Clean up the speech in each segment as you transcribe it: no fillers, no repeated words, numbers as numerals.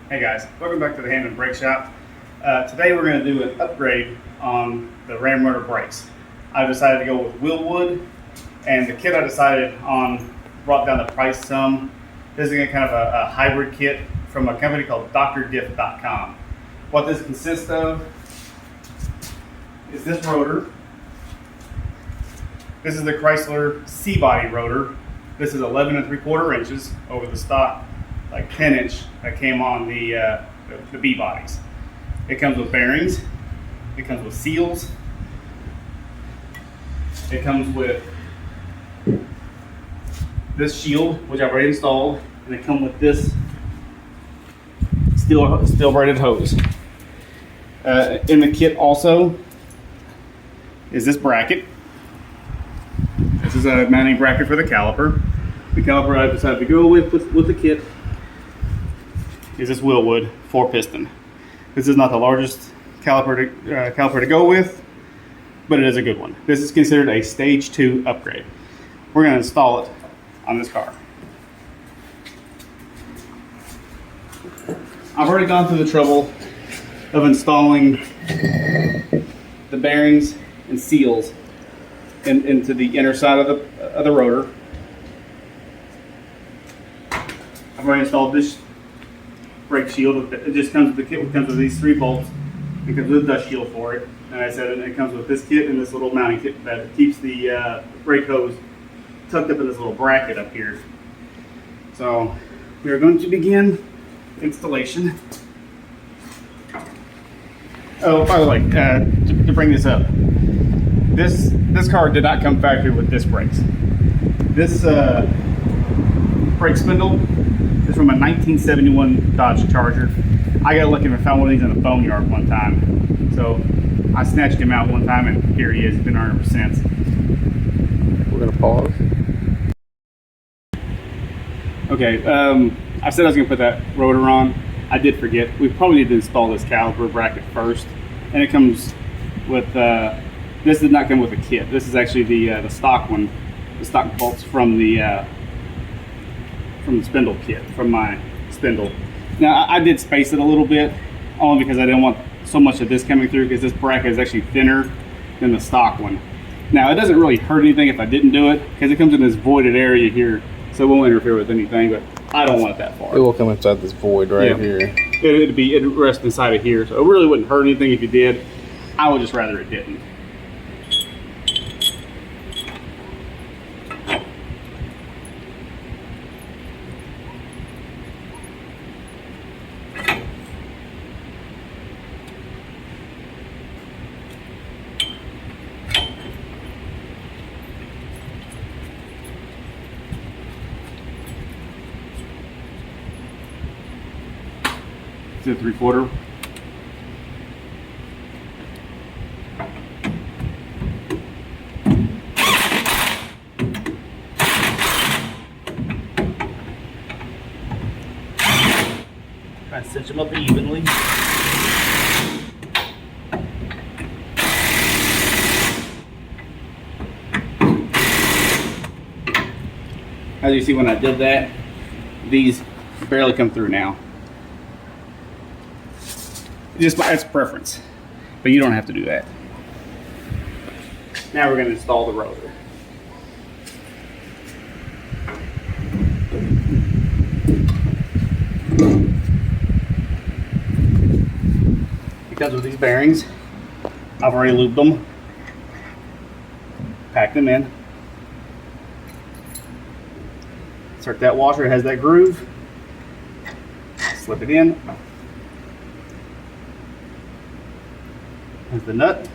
Hey guys, welcome back to the Hand and Brake Shop. Today we're going to do an upgrade on the ram rudder brakes. I decided to go with Wilwood, and the kit I decided on brought down the price some. This is kind of a hybrid kit from a company called drdiff.com. What this consists of is this rotor. This is the Chrysler C-body rotor. This is 11 3/4 inches over the stock, like 10-inch that came on the B bodies. It comes with bearings. It comes with seals. It comes with this shield, which I've already installed, and it comes with this steel braided hose. In the kit also is this bracket. This is a mounting bracket for the caliper. The caliper I decided to go with the kit is this Wilwood 4-piston. This is not the largest caliper to go with, but it is a good one. This is considered a stage 2 upgrade. We're going to install it on this car. I've already gone through the trouble of installing the bearings and seals into the inner side of the rotor. I've already installed this brake shield. It just comes with the kit. It comes with these 3 bolts. It comes with a dust shield for it. And I said it comes with this kit and this little mounting kit that keeps the brake hose tucked up in this little bracket up here. So we are going to begin installation. Oh, by the way, to bring this up, this car did not come factory with disc brakes. This brake spindle is from a 1971 Dodge Charger. I got lucky and found one of these in a boneyard one time. So I snatched him out one time, and here he is. He's been on ever since. We're gonna pause. Okay, I said I was gonna put that rotor on. I did forget. We probably need to install this caliper bracket first, and it comes with. This did not come with a kit. This is actually the stock one, the stock bolts from the spindle kit, from my spindle. Now I did space it a little bit, only because I didn't want so much of this coming through, because this bracket is actually thinner than the stock one. Now it doesn't really hurt anything if I didn't do it, because it comes in this voided area here, so it won't interfere with anything, but I don't want it that far. It will come inside this void right here. It'd rest inside of here, so it really wouldn't hurt anything if you did. I would just rather it didn't. To 3/4. Try to cinch them up evenly. As you see, when I did that, these barely come through now. That's preference, but you don't have to do that. Now we're going to install the rotor. It comes with these bearings. I've already lubed them, packed them in. Insert that washer. It has that groove. Slip it in. Here's the nut.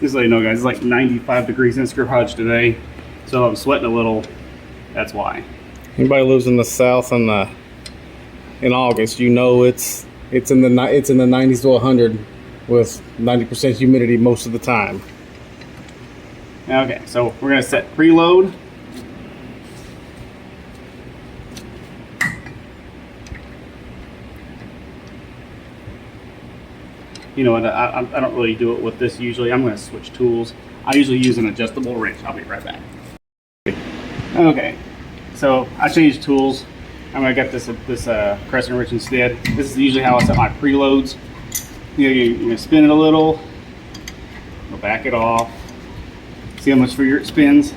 Just so you know, guys, it's like 95 degrees in this garage today, so I'm sweating a little. That's why. Anybody lives in the South in August, you know it's in the 90s to 100 with 90% humidity most of the time. Okay, so we're going to set preload. You know, and I don't really do it with this usually. I'm going to switch tools. I usually use an adjustable wrench. I'll be right back. Okay, so I changed tools. I'm going to get this crescent wrench instead. This is usually how I set my preloads. You're going to spin it a little, go back it off, see how much further it spins.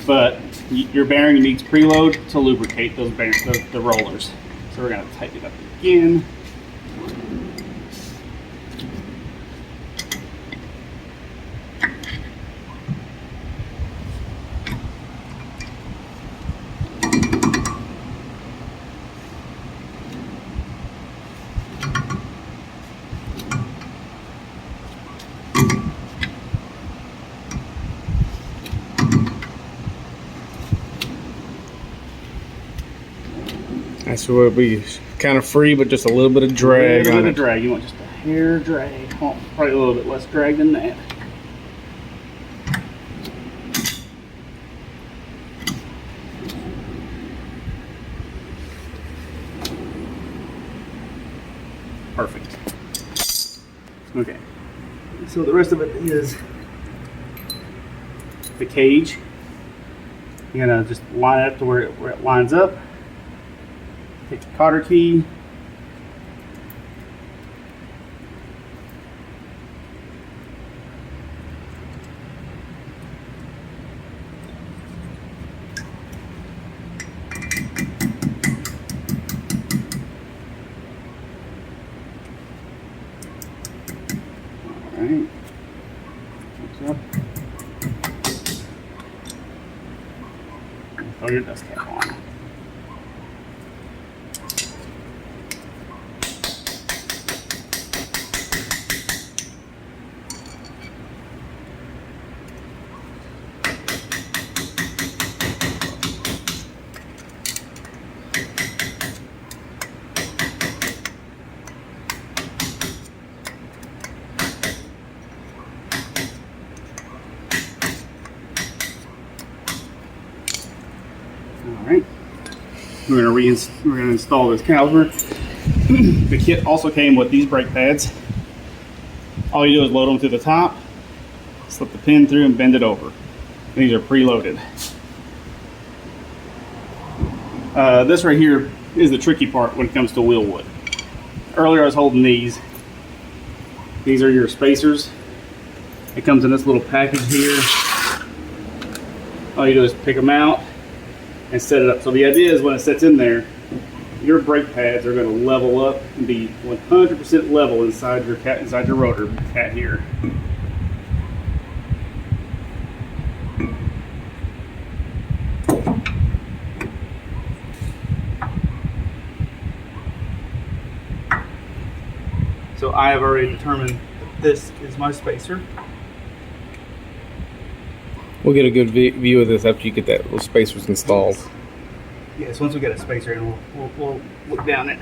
But your bearing needs preload to lubricate those the rollers. So we're going to tighten it up again. That's where it'll be kind of free, but just a little bit of drag on it. Drag. You want just a hair drag. Oh, probably a little bit less drag than that. Perfect. Okay. So the rest of it is the cage. You're gonna just line it up to where it lines up. Take the cotter key. All right. Up. Throw your dust cap on. Alright, we're gonna install this caliper. The kit also came with these brake pads. All you do is load them to the top, slip the pin through and bend it over. These are preloaded. This right here is the tricky part when it comes to Wilwood. Earlier I was holding these. These are your spacers. It comes in this little package here. All you do is pick them out and set it up. So the idea is when it sits in there, your brake pads are going to level up and be 100% level inside your rotor cat here. So I have already determined that this is my spacer. We'll get a good view of this after you get that little spacers installed. Yes, once we get a spacer in, we'll look down it.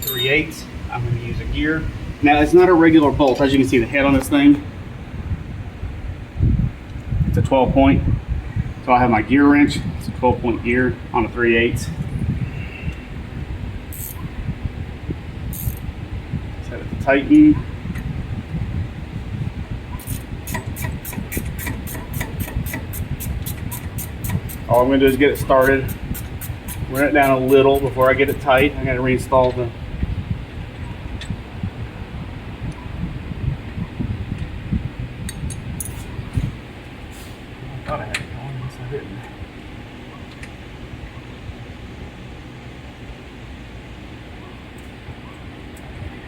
.3/8. I'm going to use a gear. Now it's not a regular bolt. As you can see, the head on this thing, it's a 12 point. So I have my gear wrench. It's a 12 point gear on a 3/8. Set it to tighten. All I'm going to do is get it started. Run it down a little before I get it tight. I got to reinstall the I thought I had it going, yes I didn't.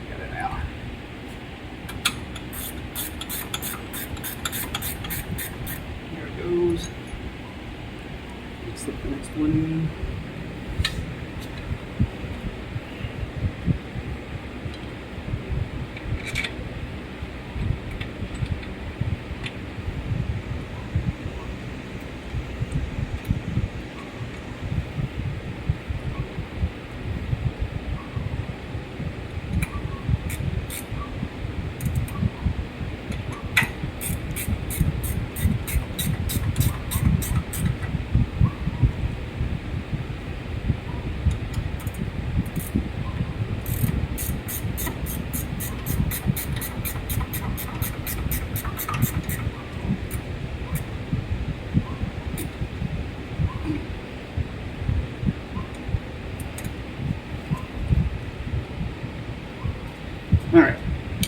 Got it now. There it goes. Let's slip the next one in.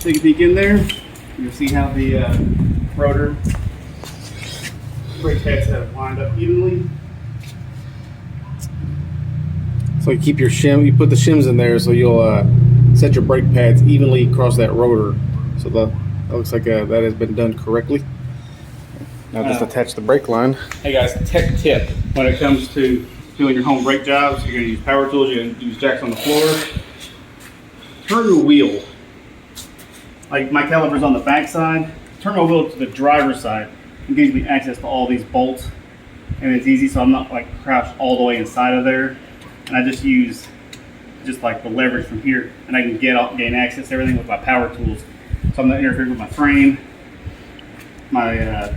take a peek in there. You'll see how the rotor brake pads have lined up evenly. So you keep your shim, you put the shims in there so you'll set your brake pads evenly across that rotor. So that looks like that has been done correctly. Now just attach the brake line. Hey guys, tech tip. When it comes to doing your home brake jobs, you're going to use power tools, you're going to use jacks on the floor. Turn your wheel. Like my caliper's on the back side. Turn my wheel to the driver's side. It gives me access to all these bolts. And it's easy, so I'm not like crouched all the way inside of there. And I just use like the leverage from here, and I can gain access to everything with my power tools. So I'm not interfering with my frame, my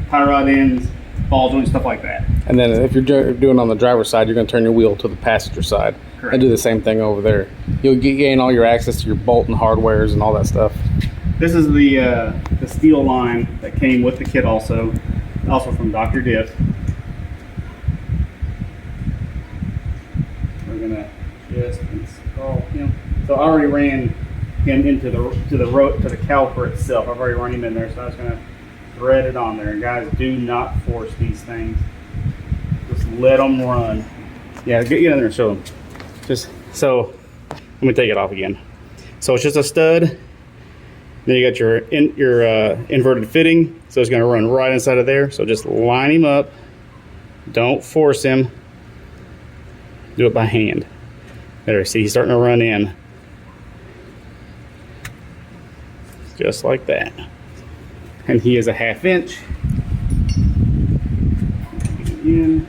power rod ends, ball joints, stuff like that. And then if you're doing on the driver's side, you're going to turn your wheel to the passenger side. Correct. And do the same thing over there. You'll gain all your access to your bolt and hardwares and all that stuff. This is the steel line that came with the kit also from Dr. Diff. We're gonna just install him. So I already ran him into the caliper itself. I've already run him in there, so I was gonna thread it on there. And guys, do not force these things. Just let them run. Yeah, get in there and show them. So let me take it off again. So it's just a stud. Then you got your inverted fitting. So it's going to run right inside of there. So just line him up. Don't force him. Do it by hand. There, see, he's starting to run in. Just like that. And he is a 1/2 inch. In.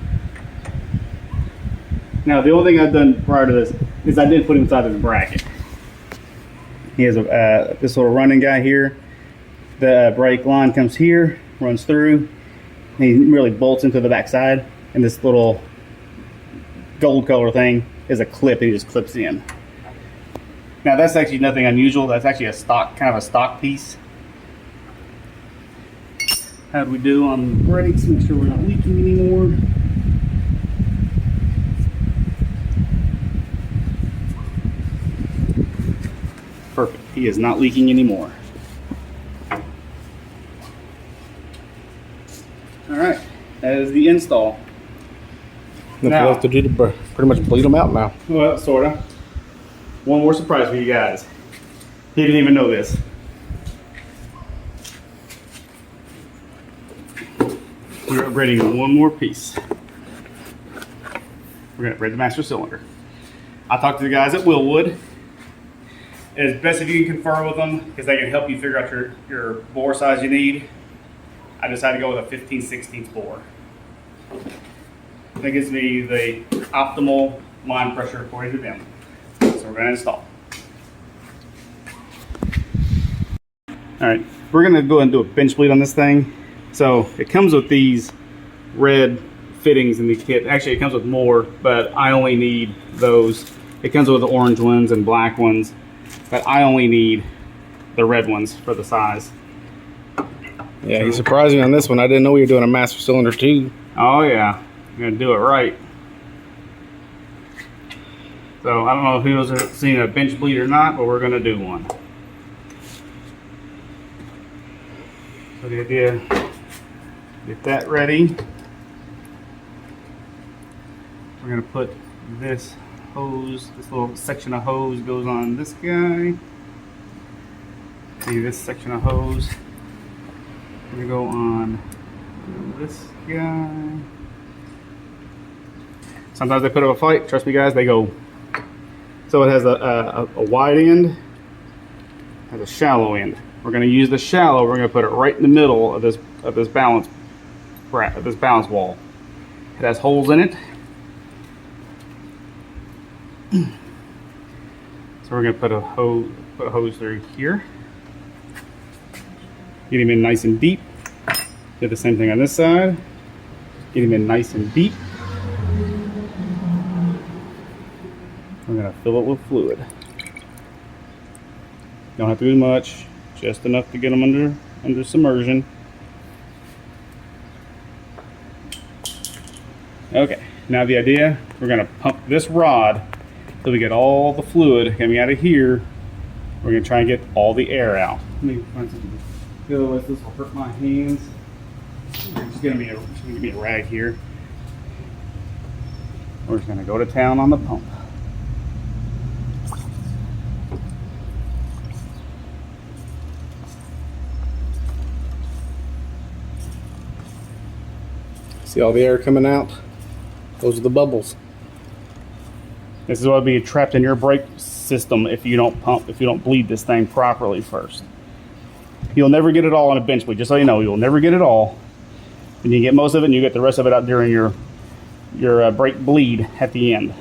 Now the only thing I've done prior to this is I did put him inside of the bracket. He has this little running guy here. The brake line comes here, runs through, and he really bolts into the back side. And this little gold color thing is a clip that he just clips in. Now that's actually nothing unusual. That's actually a stock, kind of a stock piece. How do we do on the brakes? Make sure we're not leaking anymore. Perfect. He is not leaking anymore. All right, that is the install. Now, we'll have to do to pretty much bleed them out now. Well, sorta. One more surprise for you guys. He didn't even know this. We're upgrading one more piece. We're gonna upgrade the master cylinder. I talked to the guys at Wilwood. It's best if you can confer with them because they can help you figure out your bore size you need. I decided to go with a 15/16 bore. That gives me the optimal line pressure according to them. So we're going to install. All right, we're going to go ahead and do a bench bleed on this thing. So it comes with these red fittings in the kit. Actually, it comes with more, but I only need those. It comes with the orange ones and black ones, but I only need the red ones for the size. Yeah, you surprised me on this one. I didn't know we were doing a master cylinder too. Oh yeah, I'm gonna do it right. So I don't know who has seen a bench bleed or not, but we're gonna do one. So the idea, get that ready. We're gonna put this hose, this little section of hose goes on this guy. See this section of hose. We're gonna go on this guy. Sometimes they put up a fight. Trust me, guys, they go. So it has a wide end, has a shallow end. We're gonna use the shallow. We're gonna put it right in the middle of this balance wall. It has holes in it. So we're gonna put a hose through here. Get him in nice and deep. Do the same thing on this side. Get him in nice and deep. We're gonna fill it with fluid. Don't have to do much, just enough to get them under submersion. Okay, now the idea, we're gonna pump this rod till we get all the fluid coming out of here We're gonna try and get all the air out. Let me find something to go with. This will hurt my hands. There's just gonna be a rag here. We're just gonna go to town on the pump. See all the air coming out? Those are the bubbles. This is what will be trapped in your brake system if you don't pump, if you don't bleed this thing properly first. You'll never get it all on a bench bleed, just so you know. You'll never get it all. And you get most of it, and you get the rest of it out during your brake bleed at the end.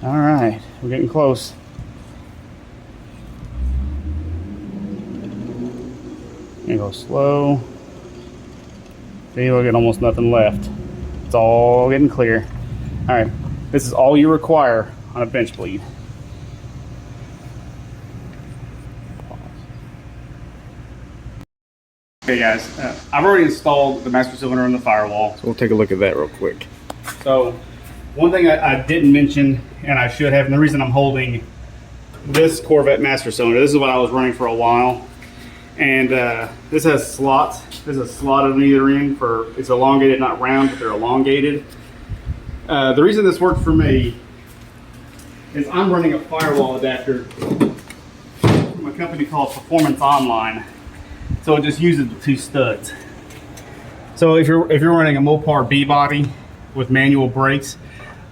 All right, we're getting close. You go slow. See, we'll get almost nothing left. It's all getting clear. All right, this is all you require on a bench bleed. Okay guys, I've already installed the master cylinder on the firewall. So we'll take a look at that real quick. So one thing I didn't mention, and I should have, and the reason I'm holding this Corvette master cylinder, this is what I was running for a while. And this has slots. There's a slot on either end for, it's elongated, not round, but they're elongated. The reason this worked for me is I'm running a firewall adapter from a company called Performance Online. So it just uses the two studs. So if you're running a Mopar B body with manual brakes,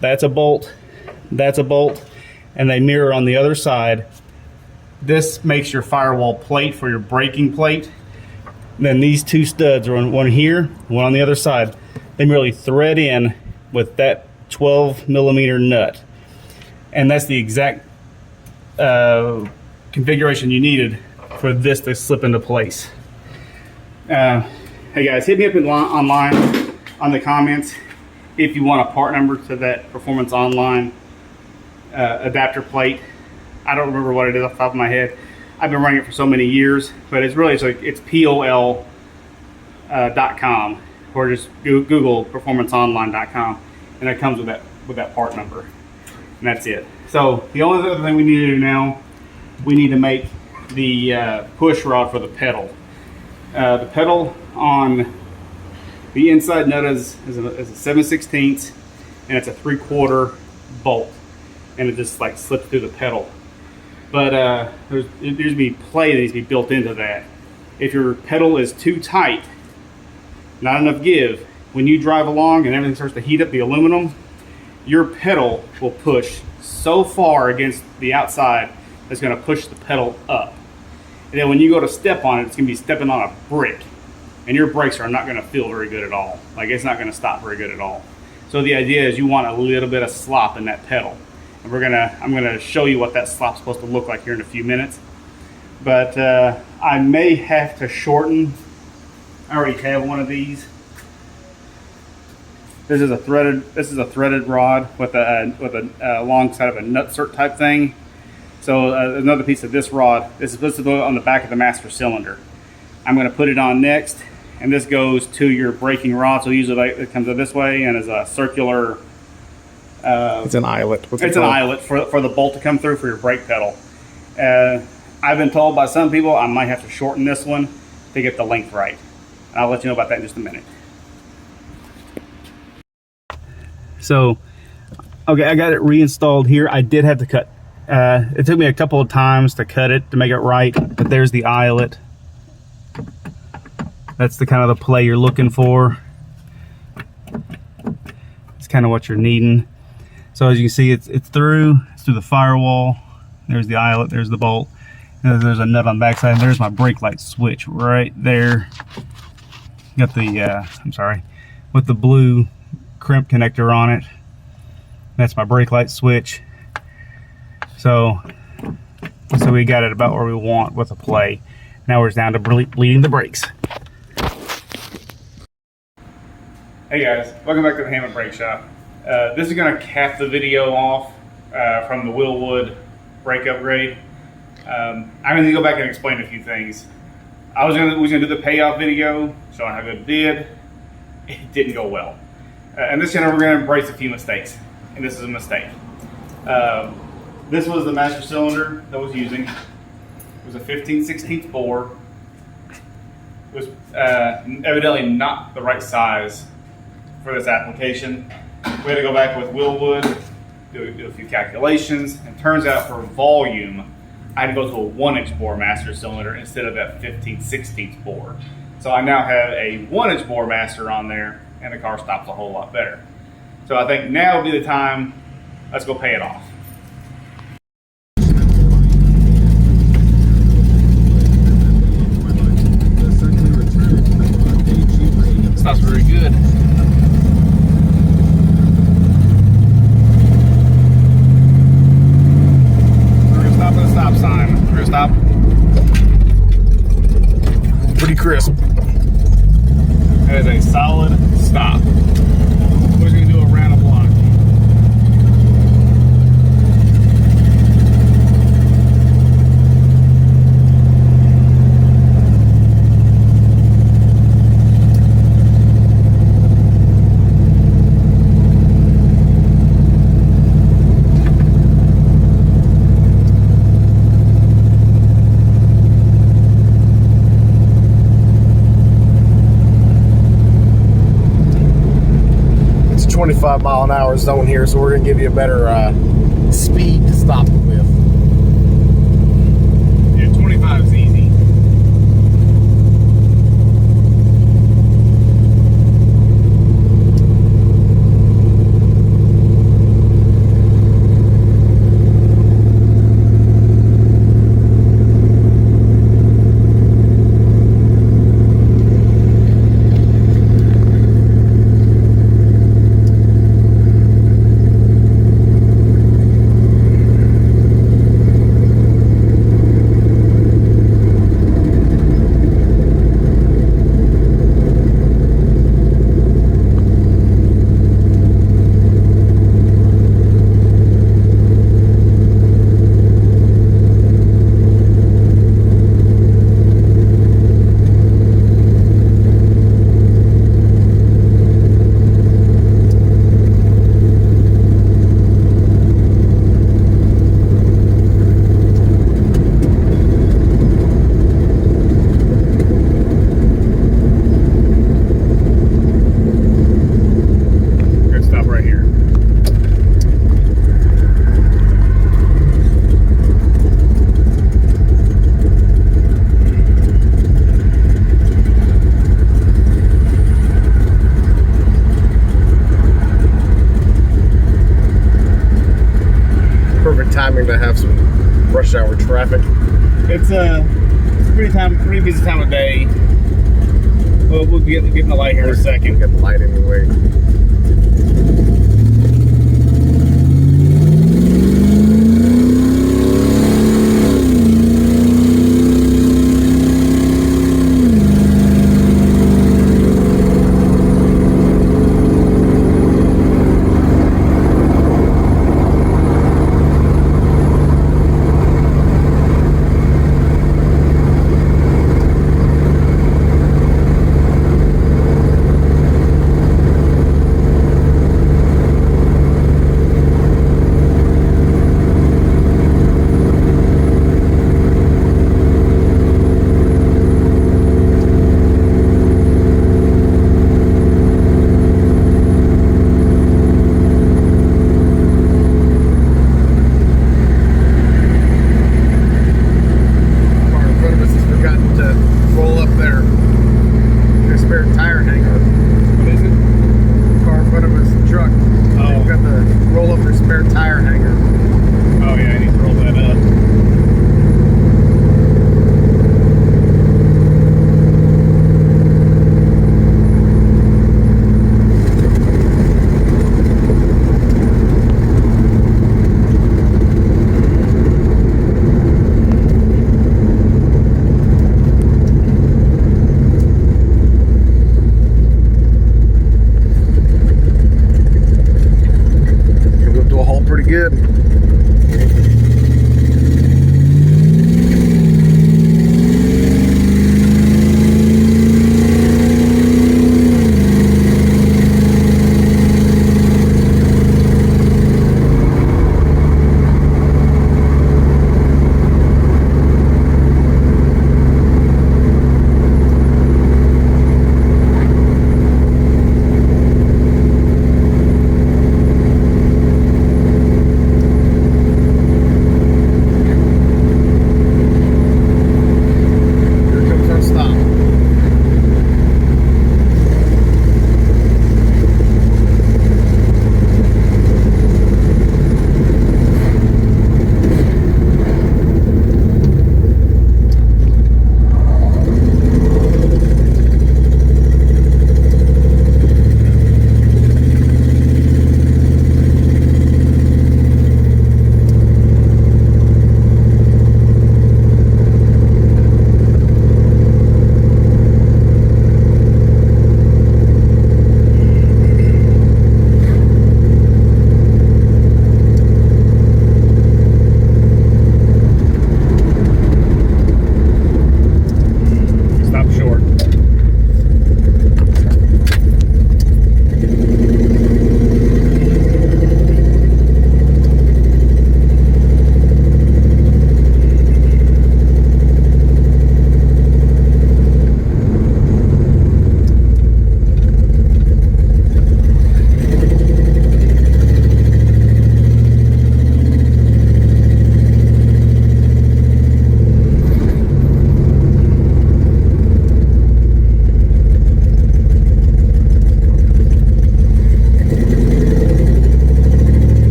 that's a bolt, and they mirror on the other side. This makes your firewall plate for your braking plate. Then these two studs are one here, one on the other side. They merely thread in with that 12 millimeter nut. And that's the exact configuration you needed for this to slip into place. Hey guys, hit me up online on the comments if you want a part number to that Performance Online adapter plate. I don't remember what it is off the top of my head. I've been running it for so many years, but it's POL.com, or just Google performanceonline.com, and it comes with that part number, and that's it. So the only other thing we need to do now, we need to make the push rod for the pedal. The pedal on the inside nut is a 7/16, and it's a 3/4 bolt, and it just like slips through the pedal. But there needs to be play that needs to be built into that. If your pedal is too tight, not enough give, when you drive along and everything starts to heat up the aluminum, your pedal will push so far against the outside that's going to push the pedal up. And then when you go to step on it, it's going to be stepping on a brick, and your brakes are not going to feel very good at all. Like, it's not going to stop very good at all. So the idea is you want a little bit of slop in that pedal. And I'm gonna show you what that slop's supposed to look like here in a few minutes. But I may have to shorten. I already have one of these. This is a threaded rod with a long side of a nutsert type thing. So another piece of this rod. This is supposed to go on the back of the master cylinder. I'm gonna put it on next, and this goes to your braking rod. So usually it comes this way and is a circular. It's an eyelet. It's an eyelet for the bolt to come through for your brake pedal. I've been told by some people I might have to shorten this one to get the length right. And I'll let you know about that in just a minute. So, okay, I got it reinstalled here. I did have to cut. It took me a couple of times to cut it to make it right, but there's the eyelet. That's the kind of the play you're looking for. It's kind of what you're needing. So as you can see, it's through the firewall. There's the eyelet, there's the bolt, and there's a nut on the backside, and there's my brake light switch right there. Got the, with the blue crimp connector on it. That's my brake light switch. So we got it about where we want with the play. Now we're just down to bleeding the brakes. Hey guys, welcome back to the Hammond Brake Shop. This is going to cap the video off from the Wilwood brake upgrade. I'm going to go back and explain a few things. We was going to do the payoff video, showing how good it did. It didn't go well. And this channel, we're going to embrace a few mistakes, and this is a mistake. This was the master cylinder that I was using. It was a 15/16 bore. It was evidently not the right size for this application. We had to go back with Wilwood, do a few calculations, and turns out for volume, I had to go to a 1-inch bore master cylinder instead of that 15/16 bore. So I now have a 1-inch bore master on there, and the car stops a whole lot better. So I think now would be the time, let's go pay it off. Stops very good. We're gonna stop at the stop sign. We're gonna stop. Pretty crisp. That is a solid stop. We're just gonna do a round of block. It's a 25-mile-an-hour zone here, so we're going to give you a better speed to stop it with. Yeah, 25 is easy. Timing to have some rush hour traffic. It's a pretty busy time of day. Well, we'll get in the light here in a second. We'll get the light anyway.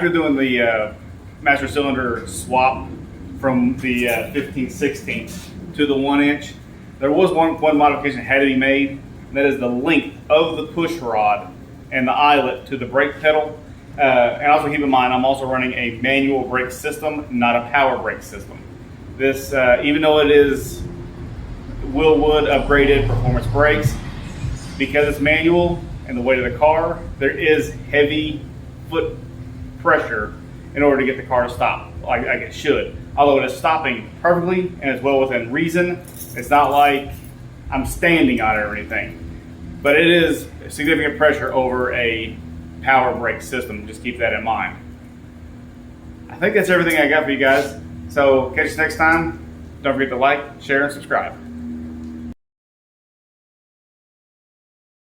after doing the master cylinder swap from the 15/16 to the 1-inch, there was one modification that had to be made, and that is the length of the push rod and the eyelet to the brake pedal. And also keep in mind, I'm also running a manual brake system, not a power brake system. This, even though it is Wilwood upgraded performance brakes, because it's manual and the weight of the car, there is heavy foot pressure in order to get the car to stop, like it should. Although it is stopping perfectly and is well within reason, it's not like I'm standing on it or anything. But it is significant pressure over a power brake system. Just keep that in mind. I think that's everything I got for you guys. So catch us next time. Don't forget to like, share, and subscribe.